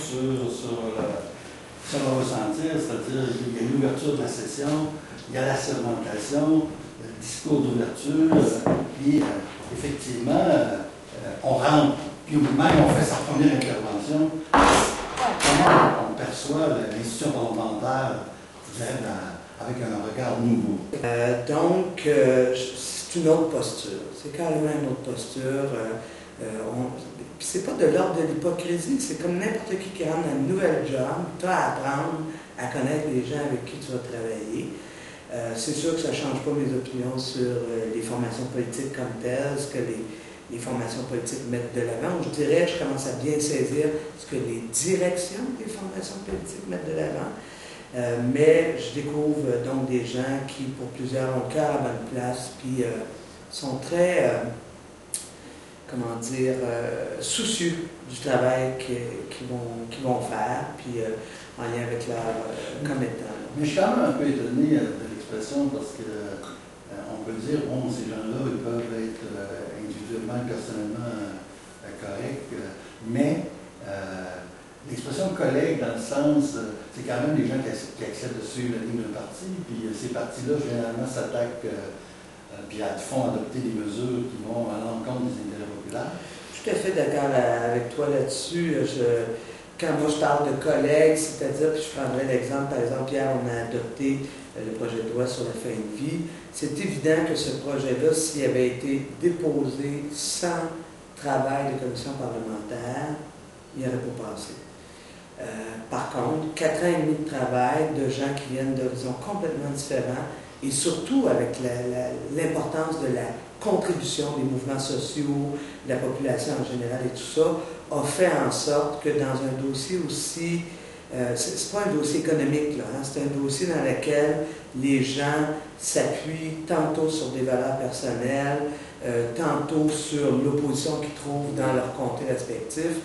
sur le ressentir, c'est-à-dire qu'il y a l'ouverture de la session, il y a la sermentation, le discours d'ouverture, puis effectivement, on rentre, puis même on fait sa première intervention. Comment on perçoit l'institution parlementaire, je dirais, avec un regard nouveau? C'est une autre posture. C'est carrément une autre posture. C'est pas de l'ordre de l'hypocrisie, c'est comme n'importe qui rentre dans une nouvelle job, tu as à apprendre à connaître les gens avec qui tu vas travailler. C'est sûr que ça ne change pas mes opinions sur les formations politiques comme telles, ce que les formations politiques mettent de l'avant. Je dirais, je commence à bien saisir ce que les directions des formations politiques mettent de l'avant. Mais je découvre donc des gens qui, pour plusieurs, ont le cœur à bonne place, puis sont très, soucieux du travail qu'ils vont faire, puis en lien avec leur commettant. Mais je suis quand même un peu étonné de l'expression parce que on peut dire, bon, ces gens-là, ils peuvent être individuellement, personnellement corrects, mais l'expression collègue, dans le sens, c'est quand même des gens qui acceptent de suivre la ligne d'un parti, puis ces partis-là, généralement, s'attaquent, puis font adopter des mesures qui vont à l'encontre des intérêts populaires. Je suis tout à fait d'accord avec toi là-dessus. Quand moi je parle de collègues, c'est-à-dire, puis je prendrais l'exemple, par exemple, hier, on a adopté le projet de loi sur la fin de vie. C'est évident que ce projet-là, s'il avait été déposé sans travail de commission parlementaire, il n'y aurait pas passé. Par contre, 4 ans et demi de travail de gens qui viennent d'horizons complètement différents et surtout avec l'importance de la contribution des mouvements sociaux, de la population en général et tout ça, a fait en sorte que dans un dossier aussi, c'est pas un dossier économique, là, hein, c'est un dossier dans lequel les gens s'appuient tantôt sur des valeurs personnelles, tantôt sur l'opposition qu'ils trouvent dans leur comté respectif,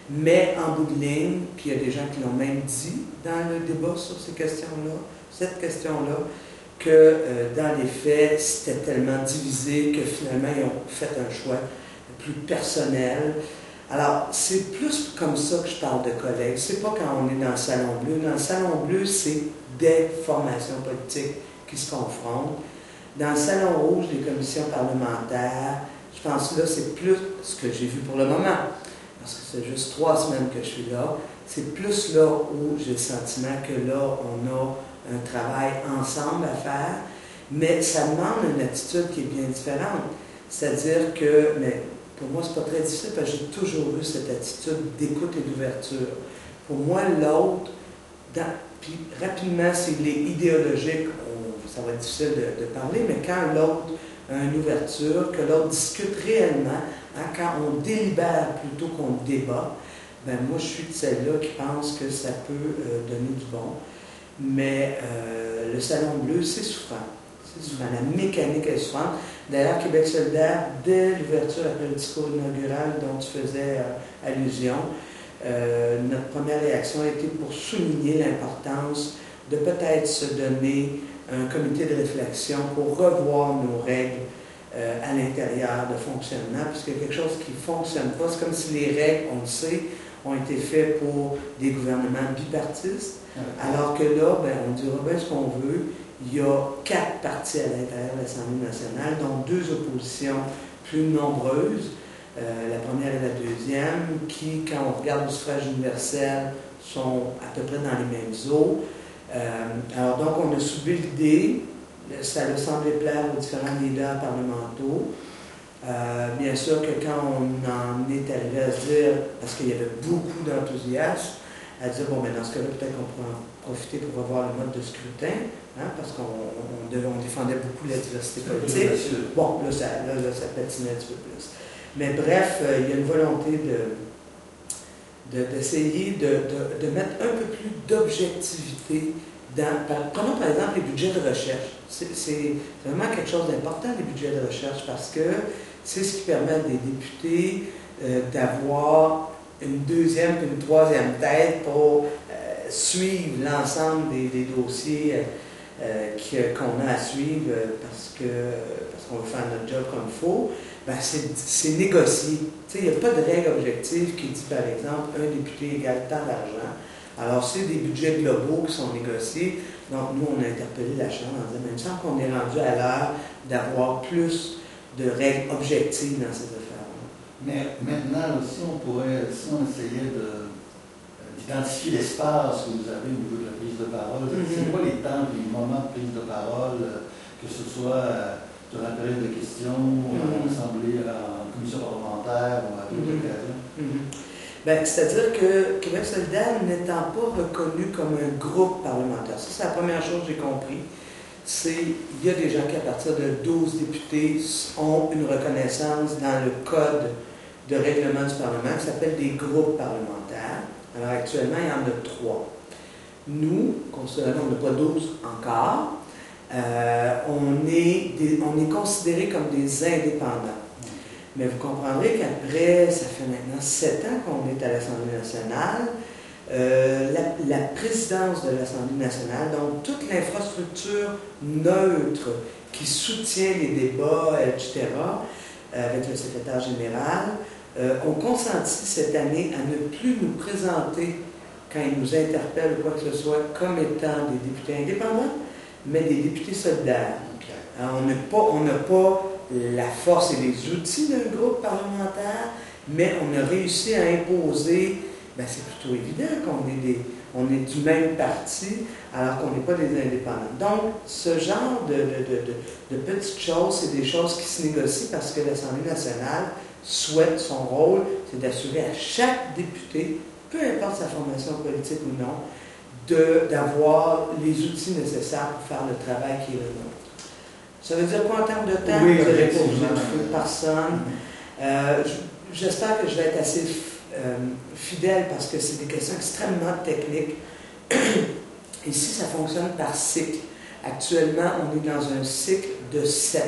mais en bout de ligne, puis il y a des gens qui l'ont même dit dans le débat sur cette question-là, que dans les faits, c'était tellement divisé que finalement, ils ont fait un choix plus personnel. Alors, c'est plus comme ça que je parle de collègues. C'est pas quand on est dans le Salon Bleu. Dans le Salon Bleu, c'est des formations politiques qui se confrontent. Dans le Salon Rouge, des commissions parlementaires, je pense que là, c'est plus ce que j'ai vu pour le moment, parce que c'est juste 3 semaines que je suis là, c'est plus là où j'ai le sentiment que là, on a un travail ensemble à faire, mais ça demande une attitude qui est bien différente. C'est-à-dire que, mais pour moi, c'est pas très difficile parce que j'ai toujours eu cette attitude d'écoute et d'ouverture. Pour moi, l'autre, puis rapidement, s'il est idéologique, ça va être difficile de parler, mais quand l'autre a une ouverture, que l'autre discute réellement, hein, quand on délibère plutôt qu'on débat, ben moi, je suis de celle-là qui pense que ça peut donner du bon. Mais le Salon Bleu, c'est souffrant. C'est souffrant. La mécanique est souffrante. D'ailleurs, Québec solidaire, dès l'ouverture après le discours inaugural dont tu faisais allusion, notre première réaction a été pour souligner l'importance de peut-être se donner un comité de réflexion pour revoir nos règles à l'intérieur de fonctionnement, puisqu'il y a quelque chose qui ne fonctionne pas. C'est comme si les règles, on le sait, ont été faites pour des gouvernements bipartistes, alors que là, ben, on dira bien ce qu'on veut. Il y a 4 partis à l'intérieur de l'Assemblée nationale, dont 2 oppositions plus nombreuses, la première et la deuxième, qui, quand on regarde le suffrage universel, sont à peu près dans les mêmes eaux. Alors donc, on a soulevé l'idée, ça a semblé plaire aux différents leaders parlementaux. Bien sûr que quand on en est arrivé à se dire, parce qu'il y avait beaucoup d'enthousiasme, à dire, bon, mais dans ce cas-là, peut-être qu'on pourrait en profiter pour revoir le mode de scrutin, hein, parce qu'on défendait beaucoup la diversité politique. Bon, là, ça patinait un petit peu plus. Mais bref, il y a une volonté d'essayer de mettre un peu plus d'objectivité dans... Prenons par exemple les budgets de recherche. C'est vraiment quelque chose d'important, les budgets de recherche, parce que c'est ce qui permet à des députés d'avoir une deuxième et une troisième tête pour suivre l'ensemble des dossiers qu'on a à suivre parce qu'on veut faire notre job comme il faut. ben c'est négocié. Il n'y a pas de règle objective qui dit, par exemple, un député égale tant d'argent. Alors, c'est des budgets globaux qui sont négociés. Donc, nous, on a interpellé la Chambre en disant, mais il me semble qu'on est rendu à l'heure d'avoir plus de règles objectives dans ces affaires-là. Mais maintenant aussi, on pourrait, si on essayait d'identifier l'espace que vous avez au niveau de la prise de parole, c'est quoi les temps, les moments de prise de parole, que ce soit durant la période de questions, en assemblée, en commission parlementaire ou à d'autres occasions? Ben, c'est-à-dire que Québec solidaire n'étant pas reconnu comme un groupe parlementaire, ça c'est la première chose que j'ai compris, c'est il y a des gens qui à partir de 12 députés ont une reconnaissance dans le code de règlement du Parlement qui s'appelle des groupes parlementaires. Alors actuellement, il y en a 3. Nous, considérons on n'a pas 12 encore, on est considérés comme des indépendants. Mais vous comprendrez qu'après, ça fait maintenant 7 ans qu'on est à l'Assemblée nationale. La présidence de l'Assemblée nationale, donc toute l'infrastructure neutre qui soutient les débats, etc., avec le secrétaire général, ont consenti cette année à ne plus nous présenter, quand ils nous interpellent ou quoi que ce soit, comme étant des députés indépendants, mais des députés solidaires. Alors, on n'a pas la force et les outils d'un groupe parlementaire, mais on a réussi à imposer, ben c'est plutôt évident qu'on est du même parti, alors qu'on n'est pas des indépendants. Donc, ce genre de petites choses, c'est des choses qui se négocient parce que l'Assemblée nationale souhaite, son rôle, c'est d'assurer à chaque député, peu importe sa formation politique ou non, d'avoir les outils nécessaires pour faire le travail qui est le nôtre. Ça veut dire quoi en termes de temps? Oui, vous n'avez pas effectivement. besoin de personne. J'espère que je vais être assez fidèle parce que c'est des questions extrêmement techniques. Ici, ça fonctionne par cycle. Actuellement, on est dans un cycle de 7.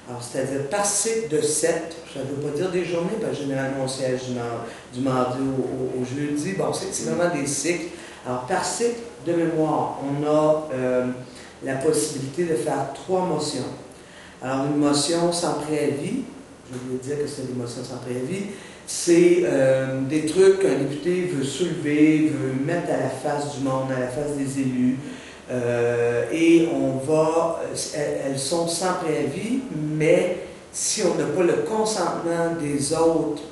Alors, c'est-à-dire par cycle de 7, ça ne veut pas dire des journées, parce que généralement on siège du mardi au jeudi. Bon, c'est vraiment des cycles. Alors, par cycle de mémoire, on a la possibilité de faire 3 motions. Alors, une motion sans préavis, je voulais dire que c'est des motions sans préavis, c'est des trucs qu'un député veut soulever, veut mettre à la face du monde, à la face des élus, et elles sont sans préavis, mais si on n'a pas le consentement des autres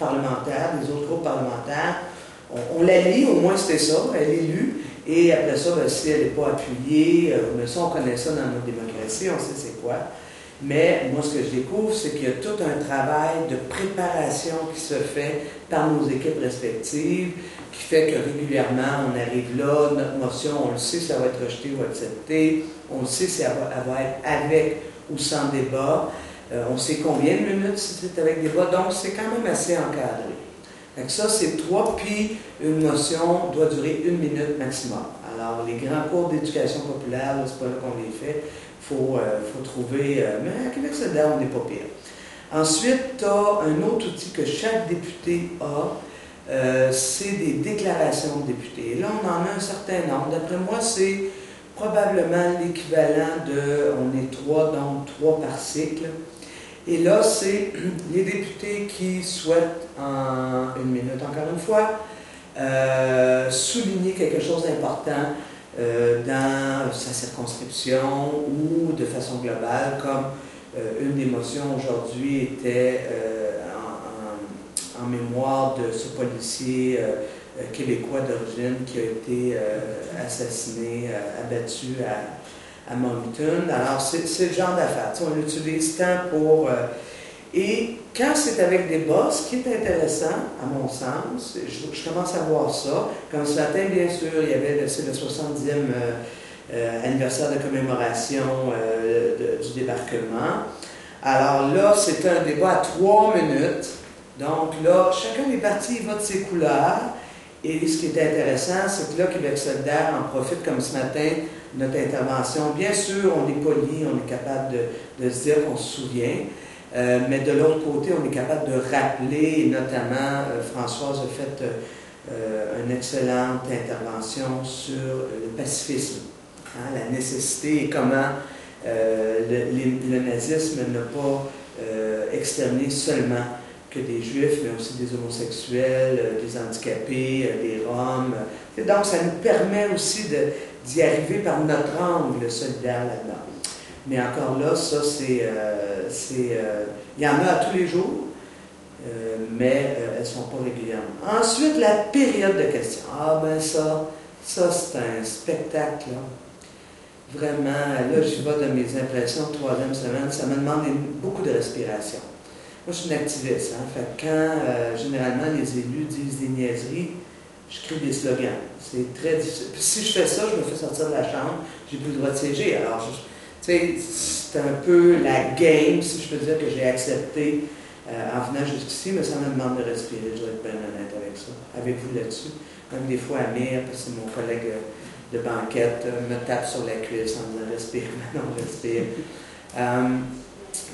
parlementaires, des autres groupes parlementaires, on la lit, au moins c'était ça, elle est lue, et après ça, ben, si elle n'est pas appuyée, mais ça on connaît ça dans notre démocratie, on sait c'est quoi. Mais moi, ce que je découvre, c'est qu'il y a tout un travail de préparation qui se fait par nos équipes respectives, qui fait que régulièrement, on arrive là, notre motion, on le sait si elle va être rejetée ou acceptée, on le sait si elle va être avec ou sans débat, on sait combien de minutes si c'est avec débat, donc c'est quand même assez encadré. Donc ça, c'est 3, puis une motion doit durer 1 minute maximum. Alors, les grands cours d'éducation populaire, c'est pas là qu'on les fait. Il faut trouver... mais à Québec solidaire, on n'est pas pire. Ensuite, tu as un autre outil que chaque député a, c'est des déclarations de députés. Et là, on en a un certain nombre. D'après moi, c'est probablement l'équivalent de... On est 3, donc 3 par cycle. Et là, c'est les députés qui souhaitent, en 1 minute encore une fois, souligner quelque chose d'important dans sa circonscription ou de façon globale, comme une des motions aujourd'hui était en mémoire de ce policier québécois d'origine qui a été assassiné, abattu à Moncton. Alors, c'est le genre d'affaires. On l'utilise tant pour... et quand c'est avec des bas, ce qui est intéressant, à mon sens, je commence à voir ça. Comme ce matin, bien sûr, il y avait le 70e anniversaire de commémoration du débarquement. Alors là, c'était un débat à 3 minutes. Donc là, chacun des partis va de ses couleurs. Et ce qui est intéressant, c'est que là, Québec solidaire en profite, comme ce matin, notre intervention. Bien sûr, on est poli, on est capable de se dire qu'on se souvient. Mais de l'autre côté, on est capable de rappeler, et notamment, Françoise a fait une excellente intervention sur le pacifisme, hein, la nécessité et comment le nazisme n'a pas exterminer seulement que des juifs, mais aussi des homosexuels, des handicapés, des roms. Et donc, ça nous permet aussi d'y arriver par notre angle solidaire là-dedans. Mais encore là, ça, il y en a à tous les jours, mais elles ne sont pas régulièrement. Ensuite, la période de questions. Ah ben ça c'est un spectacle, là. Vraiment, là, j'y vais de mes impressions de 3e semaine, ça me demande beaucoup de respiration. Moi, je suis une activiste, hein, fait que quand, généralement, les élus disent des niaiseries, je crie des slogans. C'est très difficile. Puis si je fais ça, je me fais sortir de la chambre, j'ai plus le droit de siéger. Alors, tu sais, c'est un peu la game, si je peux dire, que j'ai accepté en venant jusqu'ici, mais ça me demande de respirer, je dois être bien honnête avec ça, avec vous là-dessus. Même des fois, Amir, parce que mon collègue de banquette, me tape sur la cuisse en disant « respire, non, respire ».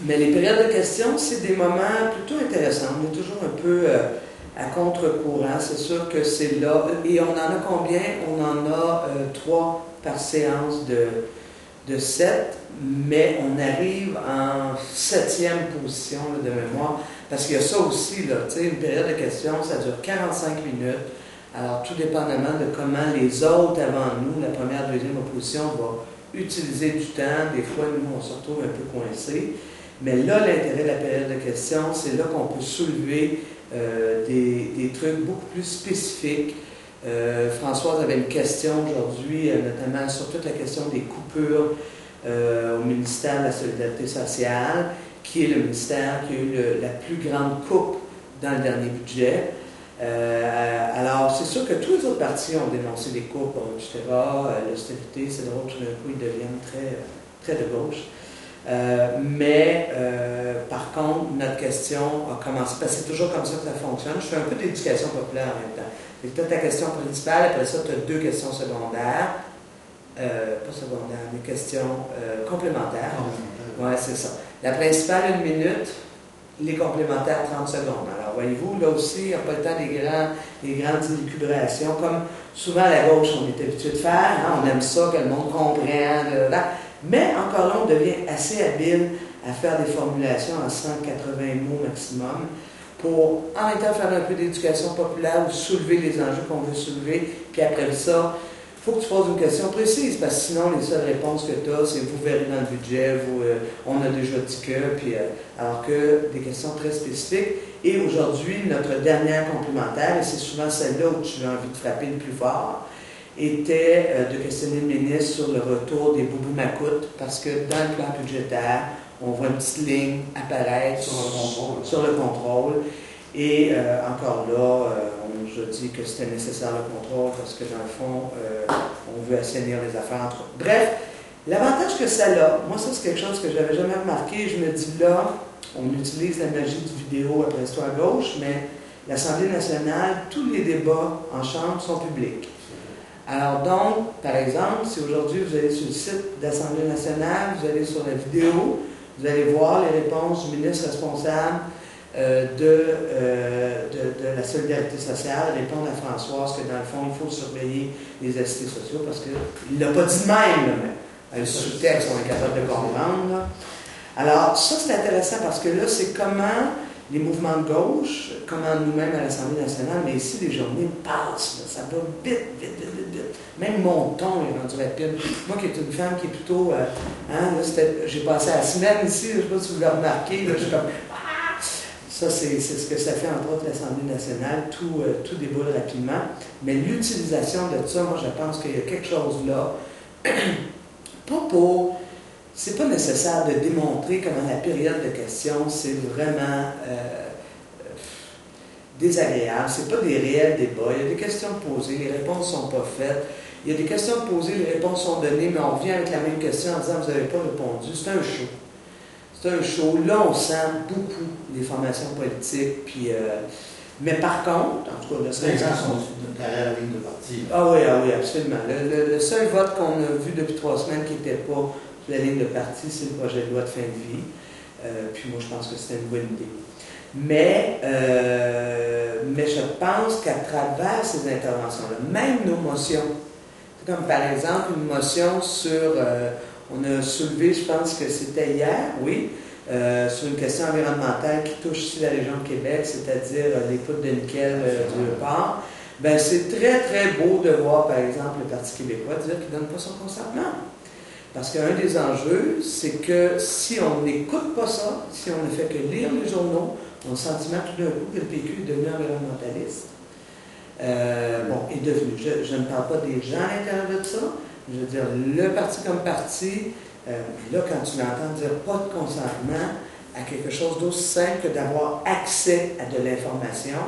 Mais les périodes de questions, c'est des moments plutôt intéressants. On est toujours un peu à contre-courant. C'est sûr que c'est là. Et on en a combien? On en a 3 par séance de 7, mais on arrive en 7e position là, de mémoire. Parce qu'il y a ça aussi, là, une période de questions, ça dure 45 minutes. Alors, tout dépendamment de comment les autres avant nous, la première, deuxième opposition, vont utiliser du temps. Des fois, nous, on se retrouve un peu coincés. Mais là, l'intérêt de la période de questions, c'est là qu'on peut soulever des trucs beaucoup plus spécifiques. Françoise avait une question aujourd'hui, notamment sur toute la question des coupures au ministère de la Solidarité sociale, qui est le ministère qui a eu la plus grande coupe dans le dernier budget. Alors, c'est sûr que tous les autres partis ont dénoncé des coupes, etc. L'austérité, c'est drôle, tout d'un coup, ils deviennent très de gauche. Mais par contre, notre question a commencé, parce que c'est toujours comme ça que ça fonctionne. Je fais un peu d'éducation populaire en même temps. Tu as ta question principale, après ça, tu as 2 questions secondaires. Pas secondaires, des questions complémentaires. Oui, c'est ça. La principale, 1 minute. Les complémentaires, 30 secondes. Alors, voyez-vous, là aussi, il n'y a pas le temps des grandes élucubrations, comme souvent à la gauche, on est habitué de faire. Hein, on aime ça, que le monde comprenne. Mais encore là, on devient assez habile à faire des formulations en 180 mots maximum pour, en même temps, faire un peu d'éducation populaire ou soulever les enjeux qu'on veut soulever. Puis après ça, il faut que tu poses une question précise, parce que sinon, les seules réponses que tu as, c'est vous verrez dans le budget, on a déjà dit que, puis, alors que des questions très spécifiques. Et aujourd'hui, notre dernière complémentaire, et c'est souvent celle-là où tu as envie de frapper le plus fort, était de questionner le ministre sur le retour des boubous macoutes, parce que dans le plan budgétaire, on voit une petite ligne apparaître sur le contrôle. Et encore là, on nous a dit que c'était nécessaire le contrôle parce que dans le fond, on veut assainir les affaires entre eux. Bref, l'avantage que ça a, moi ça c'est quelque chose que je n'avais jamais remarqué, je me dis là, on utilise la magie du vidéo après toi à gauche, mais l'Assemblée nationale, tous les débats en chambre sont publics. Alors donc, par exemple, si aujourd'hui vous allez sur le site de l'Assemblée nationale, vous allez sur la vidéo, vous allez voir les réponses du ministre responsable de la solidarité sociale, répondre à Françoise que dans le fond, il faut surveiller les assistés sociaux parce qu'il ne l'a pas dit de même, là, mais le sous-texte, on est capable de comprendre. Là. Alors, ça c'est intéressant parce que là, c'est comment les mouvements de gauche, comment nous-mêmes à l'Assemblée nationale, mais ici, les journées passent, là, ça va vite. Même mon ton est rendu rapide. Moi qui est une femme qui est plutôt... j'ai passé la semaine ici, je ne sais pas si vous l'avez remarqué, là, je suis comme... Ça, c'est ce que ça fait, entre autres, l'Assemblée nationale. Tout déboule rapidement. Mais l'utilisation de ça, moi, je pense qu'il y a quelque chose là. C'est pas nécessaire de démontrer comment la période de questions, c'est vraiment désagréable. C'est pas des réels débats. Il y a des questions posées, les réponses sont pas faites. Il y a des questions posées, les réponses sont données, mais on revient avec la même question en disant « vous n'avez pas répondu ». C'est un show. C'est un show. Là, on sent beaucoup les formations politiques. Puis, mais par contre, en tout cas, les gens sont derrière la ligne de parti. Ah oui, absolument. Le seul vote qu'on a vu depuis 3 semaines qui n'était pas sur la ligne de parti, c'est le projet de loi de fin de vie. Puis moi, je pense que c'était une bonne idée. Mais je pense qu'à travers ces interventions-là, même nos motions, c'est comme par exemple une motion sur... on a soulevé, je pense que c'était hier, oui, sur une question environnementale qui touche aussi la région de Québec, c'est-à-dire les poudres de nickel du Port, ben c'est très, très beau de voir, par exemple, le Parti québécois dire qu'il ne donne pas son consentement. Parce qu'un des enjeux, c'est que si on n'écoute pas ça, si on ne fait que lire les journaux, on a le sentiment tout d'un coup que le PQ est devenu environnementaliste. Est devenu. Je ne parle pas des gens à l'intérieur de ça. Je veux dire, le parti comme parti, là, quand tu l'entends dire pas de consentement à quelque chose d'aussi simple que d'avoir accès à de l'information,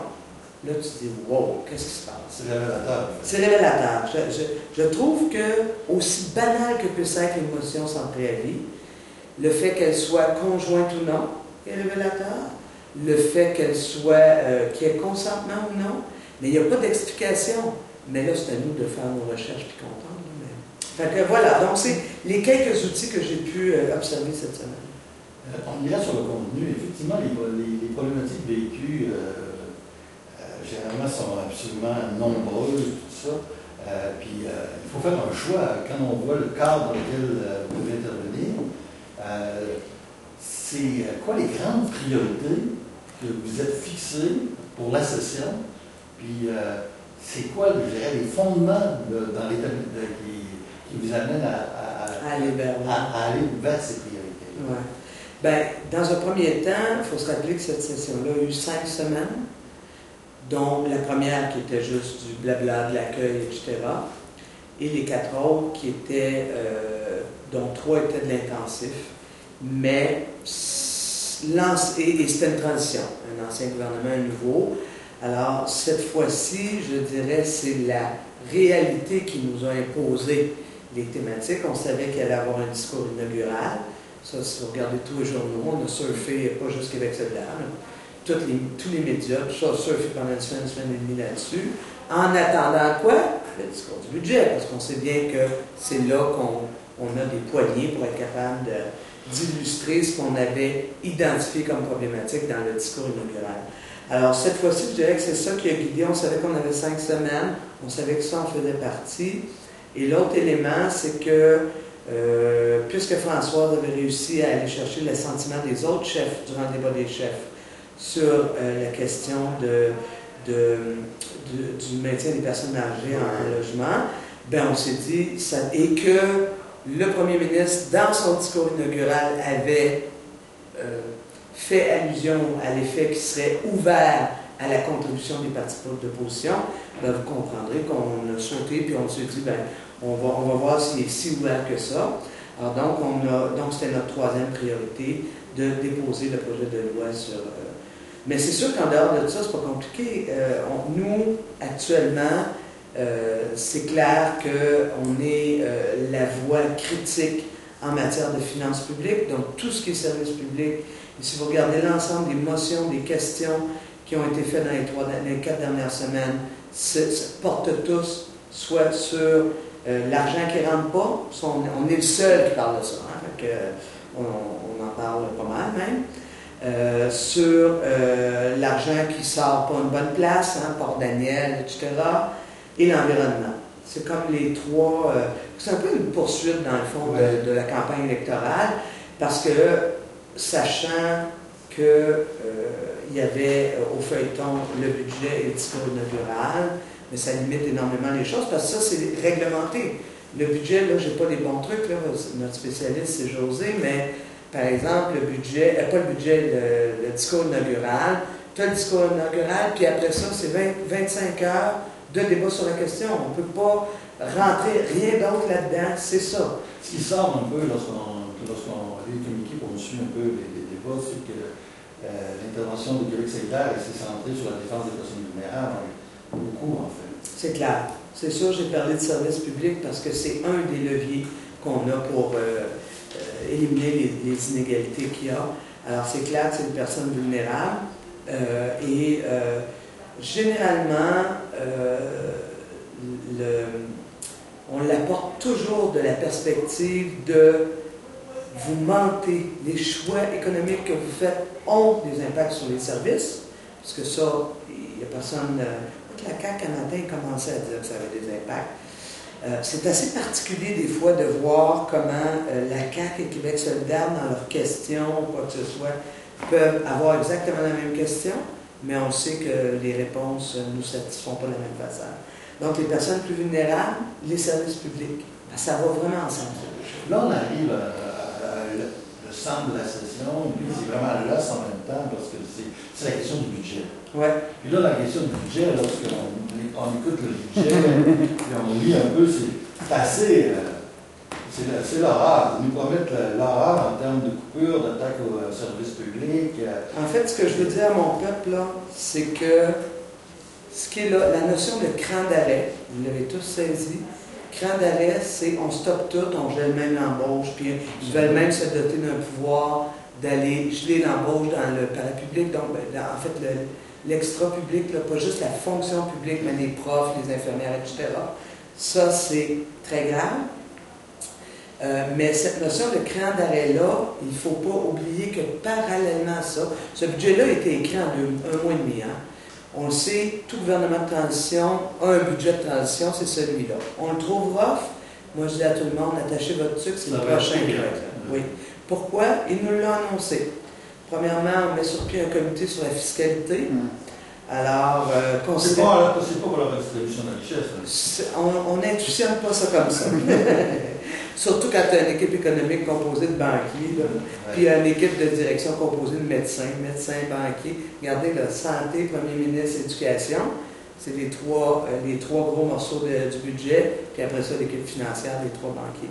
là, tu te dis, wow, qu'est-ce qui se passe? C'est révélateur. C'est révélateur. Je trouve que, aussi banal que puisse être l'émotion sans préavis, le fait qu'elle soit conjointe ou non est révélateur. Le fait qu'elle soit, qu'il y ait consentement ou non, mais il n'y a pas d'explication. Mais là, c'est à nous de faire nos recherches et comprendre nous-mêmes. Fait que voilà, donc c'est les quelques outils que j'ai pu observer cette semaine. On ira sur le contenu. Effectivement, les problématiques vécues, généralement, sont absolument nombreuses, tout ça. Puis, il faut faire un choix. Quand on voit le cadre dans lequel vous devez intervenir, c'est quoi les grandes priorités que vous êtes fixées pour la session? Puis, c'est quoi, je dirais, les fondements dans qui vous amènent à aller vers ces priorités? Ouais. Bien, dans un premier temps, il faut se rappeler que cette session-là a eu 5 semaines, dont la première qui était juste du blabla, de l'accueil, etc., et les 4 autres qui étaient, dont 3 étaient de l'intensif, mais et c'était une transition, un ancien gouvernement, un nouveau. Alors, cette fois-ci, je dirais, c'est la réalité qui nous a imposé les thématiques. On savait qu'il allait y avoir un discours inaugural. Ça, si vous regardez tous les journaux, on a surfé, pas juste Québec solidaire, tous les médias, tout ça, surfé pendant une semaine et demie là-dessus. En attendant quoi? Le discours du budget, parce qu'on sait bien que c'est là qu'on a des poignées pour être capable d'illustrer ce qu'on avait identifié comme problématique dans le discours inaugural. Alors, cette fois-ci, je dirais que c'est ça qui a guidé. On savait qu'on avait 5 semaines, on savait que ça en faisait partie. Et l'autre élément, c'est que, puisque Françoise avait réussi à aller chercher le sentiment des autres chefs durant le débat des chefs sur la question du maintien des personnes âgées en logement, ben on s'est dit, et que le premier ministre, dans son discours inaugural, avait fait allusion à l'effet qu'il serait ouvert à la contribution des partis d'opposition, ben vous comprendrez qu'on a sauté, puis on s'est dit, ben, on va voir s'il est si ouvert que ça. Alors donc c'était notre 3e priorité, de déposer le projet de loi sur... mais c'est sûr qu'en dehors de ça, c'est pas compliqué. Nous, actuellement, c'est clair qu'on est la voix critique en matière de finances publiques, donc tout ce qui est service public. Et si vous regardez l'ensemble des motions, des questions qui ont été faites dans les 4 dernières semaines, portent tous soit sur l'argent qui ne rentre pas, on est le seul qui parle de ça, hein, fait que, on en parle pas mal même, sur l'argent qui ne sort pas une bonne place, hein, Port-Daniel, etc., et l'environnement. C'est comme les 3... c'est un peu une poursuite, dans le fond, de la campagne électorale, parce que, sachant qu'il y avait au feuilleton le budget et le discours inaugural, mais ça limite énormément les choses, parce que ça, c'est réglementé. Le budget, là, je n'ai pas les bons trucs, là, notre spécialiste, c'est José, mais, par exemple, le budget, pas le budget, le discours inaugural, tu as le discours inaugural, puis après ça, c'est 25 heures de débat sur la question. On ne peut pas rentrer rien d'autre là-dedans, c'est ça. Ce qui sort un peu lorsqu'on lit le communiqué pour nous suivre un peu les débats, c'est que l'intervention de Québec solidaire s'est centrée sur la défense des personnes vulnérables, beaucoup en fait. C'est clair. C'est sûr, j'ai parlé de service public parce que c'est un des leviers qu'on a pour éliminer les inégalités qu'il y a. Alors c'est clair que c'est une personne vulnérable généralement, on l'apporte toujours de la perspective de vous mentez. Les choix économiques que vous faites ont des impacts sur les services, parce que ça, il n'y a personne... la CAQ, un matin, commençait à dire que ça avait des impacts. C'est assez particulier des fois de voir comment la CAQ et Québec solidaire, dans leurs questions ou quoi que ce soit, peuvent avoir exactement la même question, mais on sait que les réponses ne nous satisfont pas de la même façon. Donc, les personnes plus vulnérables, les services publics, ça va vraiment ensemble. Là, on arrive à le centre de la session, puis c'est vraiment l'os en même temps, parce que c'est la question du budget. Ouais. Puis là, la question du budget, lorsqu'on écoute le budget, puis on lit un peu, c'est assez... c'est l'horreur. Ils nous promettent l'horreur en termes de coupure, d'attaque au service public. En fait, ce que je veux dire à mon peuple, là, c'est que ce qui est là, la notion de cran d'arrêt, vous l'avez tous saisi. Cran d'arrêt, c'est on stoppe tout, on gèle même l'embauche, puis ils veulent même se doter d'un pouvoir d'aller geler l'embauche dans le parapublic, donc en fait l'extra-public, pas juste la fonction publique, mais les profs, les infirmières, etc. Ça, c'est très grave. Mais cette notion de cran d'arrêt-là, il ne faut pas oublier que parallèlement à ça, ce budget-là a été écrit en un mois et demi. Hein? On le sait, tout gouvernement de transition a un budget de transition, c'est celui-là. On le trouve rough. Moi, je dis à tout le monde, attachez votre sucre, c'est le prochain qui va être là. Oui. Pourquoi? Il nous l'a annoncé. Premièrement, on met sur pied un comité sur la fiscalité. Alors, c'est pas pour la redistribution de la richesse. On n'intuitionne pas ça comme ça. Surtout quand tu as une équipe économique composée de banquiers, puis une équipe de direction composée de médecins, banquiers. Regardez, là, santé, premier ministre, éducation, c'est les trois gros morceaux du budget, puis après ça, l'équipe financière, les trois banquiers.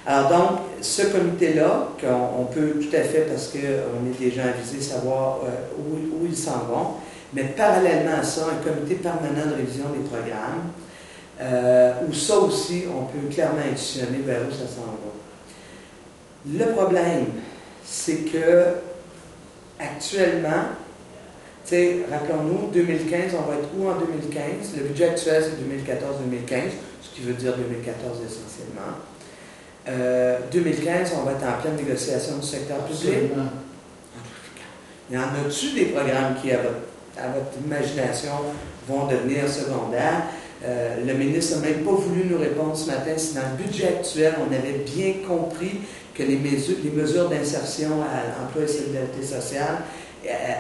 Alors donc, ce comité-là, qu'on peut tout à fait, parce qu'on est des gens avisés, savoir où ils s'en vont, mais parallèlement à ça, un comité permanent de révision des programmes, où ça aussi, on peut clairement additionner vers où ça s'en va. Le problème, c'est que actuellement, rappelons-nous, 2015, on va être où en 2015? Le budget actuel, c'est 2014-2015, ce qui veut dire 2014 essentiellement. 2015, on va être en pleine négociation du secteur public. Absolument. Il y en a-tu des programmes qui, à votre imagination, vont devenir secondaires? Le ministre n'a même pas voulu nous répondre ce matin si dans le budget actuel, on avait bien compris que les mesures d'insertion à l'emploi et solidarité sociale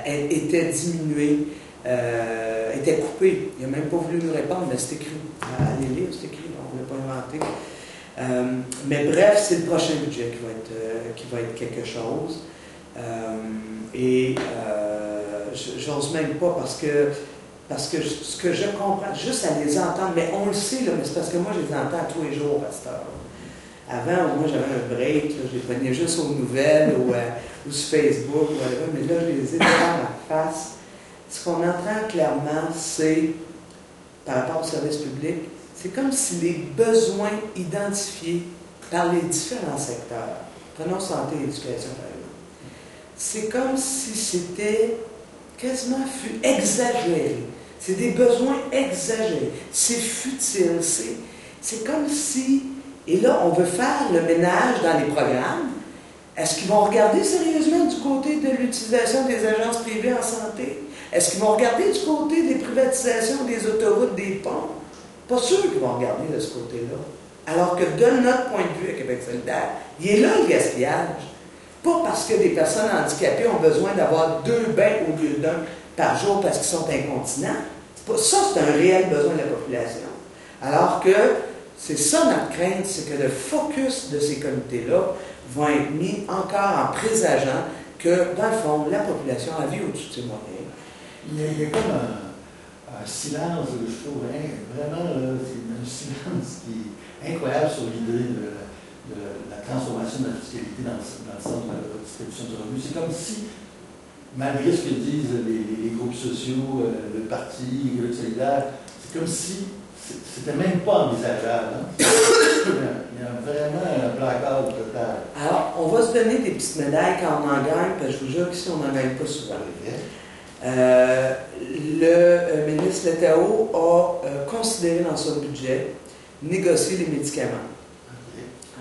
étaient diminuées, étaient coupées. Il n'a même pas voulu nous répondre, mais c'est écrit. Allez lire, c'est écrit, on ne l'a pas inventé. Mais bref, c'est le prochain budget qui va être quelque chose. J'ose même pas parce que ce que je comprends, juste à les entendre, mais on le sait, là, mais c'est parce que moi, je les entends tous les jours, pasteur. Avant, moi, j'avais un break, là, je les prenais juste aux nouvelles ou sur Facebook, mais là, je les ai devant ma face. Ce qu'on entend clairement, c'est, par rapport au service public, c'est comme si les besoins identifiés par les différents secteurs, prenons santé et éducation, par exemple, c'est comme si c'était quasiment exagéré. C'est des besoins exagérés. C'est futile. C'est comme si... Et là, on veut faire le ménage dans les programmes. Est-ce qu'ils vont regarder sérieusement du côté de l'utilisation des agences privées en santé? Est-ce qu'ils vont regarder du côté des privatisations des autoroutes, des ponts? Pas sûr qu'ils vont regarder de ce côté-là. Alors que de notre point de vue à Québec solidaire, il est là le gaspillage. Pas parce que des personnes handicapées ont besoin d'avoir 2 bains au lieu d'1 par jour parce qu'ils sont incontinents. Ça, c'est un réel besoin de la population. Alors que c'est ça notre crainte, c'est que le focus de ces comités-là va être mis encore en présageant que, dans le fond, la population a vie au-dessus de ses moyens. Il y a comme un silence, je trouve, vraiment, c'est un silence qui est incroyable sur l'idée de la transformation de la fiscalité dans le sens de la redistribution du revenu. C'est comme si, malgré ce que disent les groupes sociaux, le parti, Québec solidaire, c'est comme si c'était même pas envisageable. Hein? Il y a vraiment un blackout total. Alors, on va se donner des petites médailles quand on en gagne, parce que je vous jure qu'ici, on n'en gagne pas souvent. Le ministre Letao a considéré dans son budget négocier les médicaments.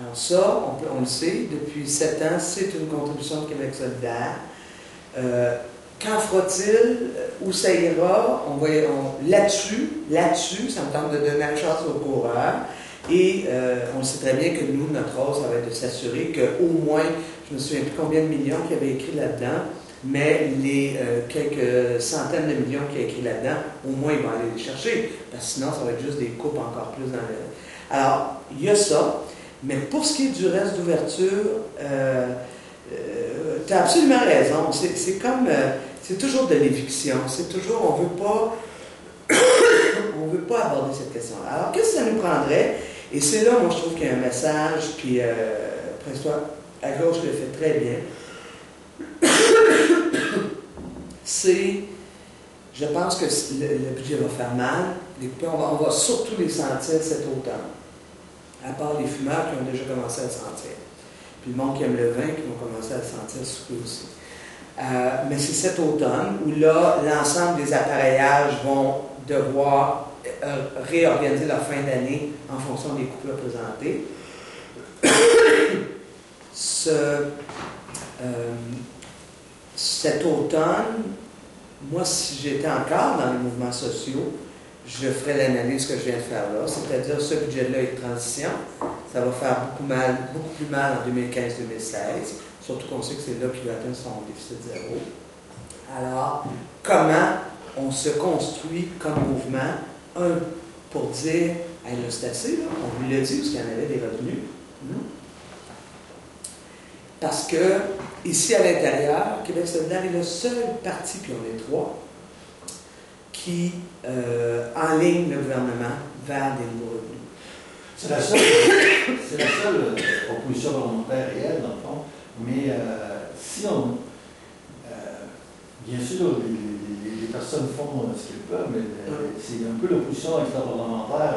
Alors ça, on le sait, depuis 7 ans, c'est une contribution de Québec solidaire. Qu'en fera-t-il? Où ça ira? Là-dessus, ça me tente de donner la chance aux coureurs. Et on sait très bien que nous, notre rôle, ça va être de s'assurer qu'au moins, je me souviens plus combien de millions qu'il y avait écrit là-dedans, mais les quelques centaines de millions qu'il y a écrit là-dedans, au moins ils vont aller les chercher, parce que sinon ça va être juste des coupes encore plus dans le... Alors, il y a ça, mais pour ce qui est du reste d'ouverture, tu as absolument raison, c'est comme, c'est toujours de l'éviction, c'est toujours, on veut pas aborder cette question-là. Alors, qu'est-ce que ça nous prendrait? Et c'est là, moi, je trouve qu'il y a un message, puis Prince-toi, à gauche le fait très bien. C'est, je pense que le budget va faire mal. On va surtout les sentir cet automne. À part les fumeurs qui ont déjà commencé à le sentir. Puis le monde qui aime le vin qui vont commencer à le sentir surtout aussi. Mais c'est cet automne où là, l'ensemble des appareillages vont devoir réorganiser leur fin d'année en fonction des coupures présentées. Cet automne, moi, si j'étais encore dans les mouvements sociaux, je ferais l'analyse que je viens de faire là, c'est-à-dire ce budget-là est de transition. Ça va faire beaucoup plus mal en 2015-2016, surtout qu'on sait que c'est là qu'il va atteindre son déficit zéro. Alors, comment on se construit comme mouvement, pour dire, hey, là, c'est assez, là, on lui l'a dit, parce qu'il y en avait des revenus. Parce que, ici à l'intérieur, Québec solidaire est le seul parti, puis on est trois, qui enligne le gouvernement vers des nouveaux revenus. C'est la seule opposition parlementaire réelle, dans le fond. Mais si on... bien sûr, les personnes font ce qu'ils peuvent, mais c'est un peu l'opposition extra-parlementaire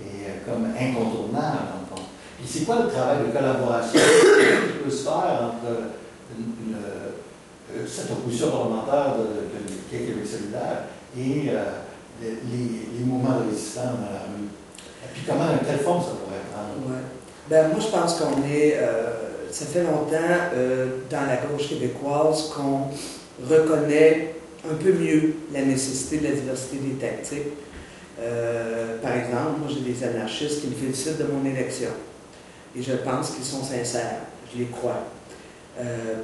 est comme incontournable, dans le fond. Et c'est quoi le travail de collaboration qui peut se faire entre cette opposition parlementaire de Québec solidaire et les mouvements de résistance dans la rue? Et puis quelle forme ça pourrait prendre? Ouais. Ben, moi, je pense qu'on est... ça fait longtemps, dans la gauche québécoise, qu'on reconnaît un peu mieux la nécessité de la diversité des tactiques. Par exemple, moi, j'ai des anarchistes qui me félicitent de mon élection. Et je pense qu'ils sont sincères. Je les crois.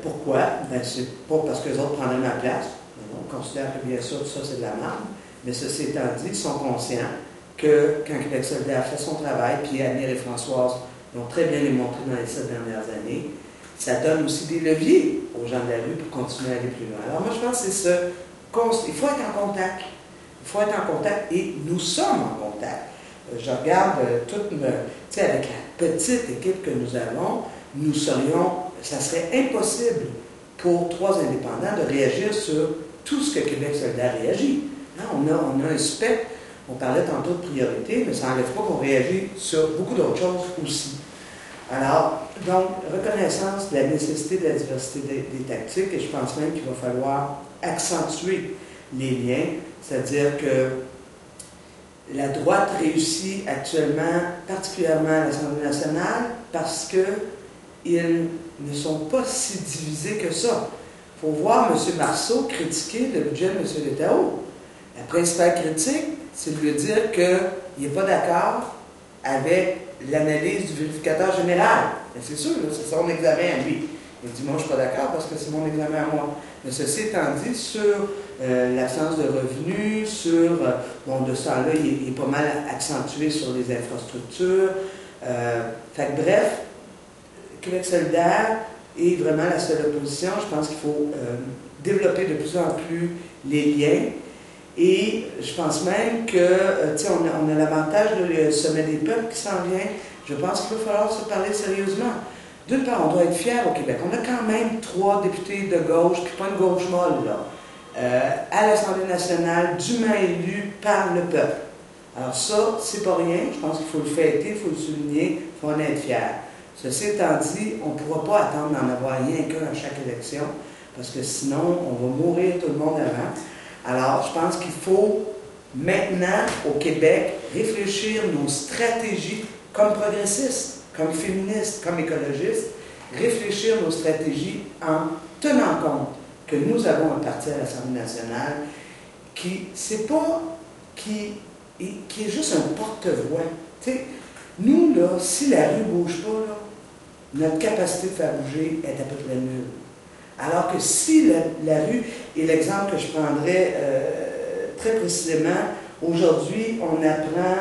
Pourquoi? Ben, c'est pas parce que les autres prendraient ma place. On considère que, bien sûr, tout ça, c'est de la merde. Mais ceci étant dit, ils sont conscients que quand Québec solidaire fait son travail, puis Amir et Françoise l'ont très bien démontré dans les 7 dernières années, ça donne aussi des leviers aux gens de la rue pour continuer à aller plus loin. Alors moi, je pense que c'est ça. Il faut être en contact. Il faut être en contact et nous sommes en contact. Je regarde toute tu sais, avec la petite équipe que nous avons, ça serait impossible pour 3 indépendants de réagir sur tout ce que Québec solidaire réagit. Hein, on a un spectre, on parlait tantôt de priorité, mais ça n'enlève pas qu'on réagit sur beaucoup d'autres choses aussi. Alors, donc, reconnaissance de la nécessité de la diversité des tactiques, et je pense même qu'il va falloir accentuer les liens, c'est-à-dire que la droite réussit actuellement, particulièrement à l'Assemblée nationale, parce qu'ils ne sont pas si divisés que ça. Il faut voir M. Marceau critiquer le budget de M. Létao. La principale critique, c'est de lui dire qu'il n'est pas d'accord avec l'analyse du vérificateur général. Mais c'est sûr, c'est son examen à lui. Il dit, moi, je ne suis pas d'accord parce que c'est mon examen à moi. Mais ceci étant dit, sur l'absence de revenus, sur, de ce temps-là, il est pas mal accentué sur les infrastructures. Bref, Québec solidaire est vraiment la seule opposition. Je pense qu'il faut développer de plus en plus les liens. Et je pense même que, on a l'avantage du sommet des peuples qui s'en vient. Je pense qu'il va falloir se parler sérieusement. D'une part, on doit être fiers au Québec. On a quand même 3 députés de gauche, puis pas une gauche molle, là, à l'Assemblée nationale, dûment élus par le peuple. Alors ça, c'est pas rien. Je pense qu'il faut le fêter, il faut le souligner, il faut en être fier. Ceci étant dit, on ne pourra pas attendre d'en avoir rien qu'un à chaque élection, parce que sinon, on va mourir tout le monde avant. Alors, je pense qu'il faut maintenant, au Québec, réfléchir nos stratégies comme progressistes, comme féministes, comme écologistes, réfléchir nos stratégies en tenant compte que nous avons un parti à l'Assemblée nationale qui est juste un porte-voix. Tu sais, Nous, là, si la rue ne bouge pas, là, notre capacité de faire bouger est à peu près nulle. Alors que si la rue, et l'exemple que je prendrais très précisément, aujourd'hui, on apprend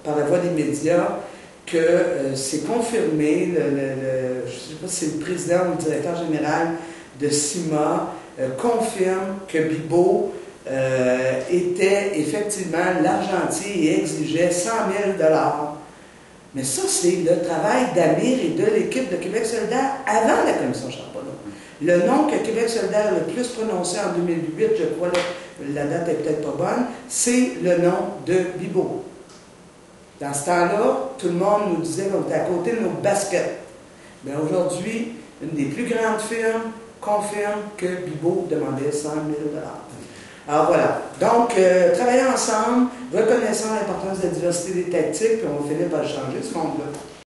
par la voie des médias que c'est confirmé, je ne sais pas si c'est le président ou le directeur général de CIMA, confirme que Bibeau était effectivement l'argentier et exigeait 100 000 $. Mais ça, c'est le travail d'Amir et de l'équipe de Québec solidaire avant la commission Charbonneau. Le nom que Québec solidaire a le plus prononcé en 2008, je crois, là, la date n'est peut-être pas bonne, c'est le nom de Bibeau. Dans ce temps-là, tout le monde nous disait qu'on était à côté de nos baskets. Mais aujourd'hui, une des plus grandes firmes confirme que Bibeau demandait 100 000 $. Alors voilà. Donc, travailler ensemble, reconnaissant l'importance de la diversité des tactiques, puis on va finir par changer ce monde-là.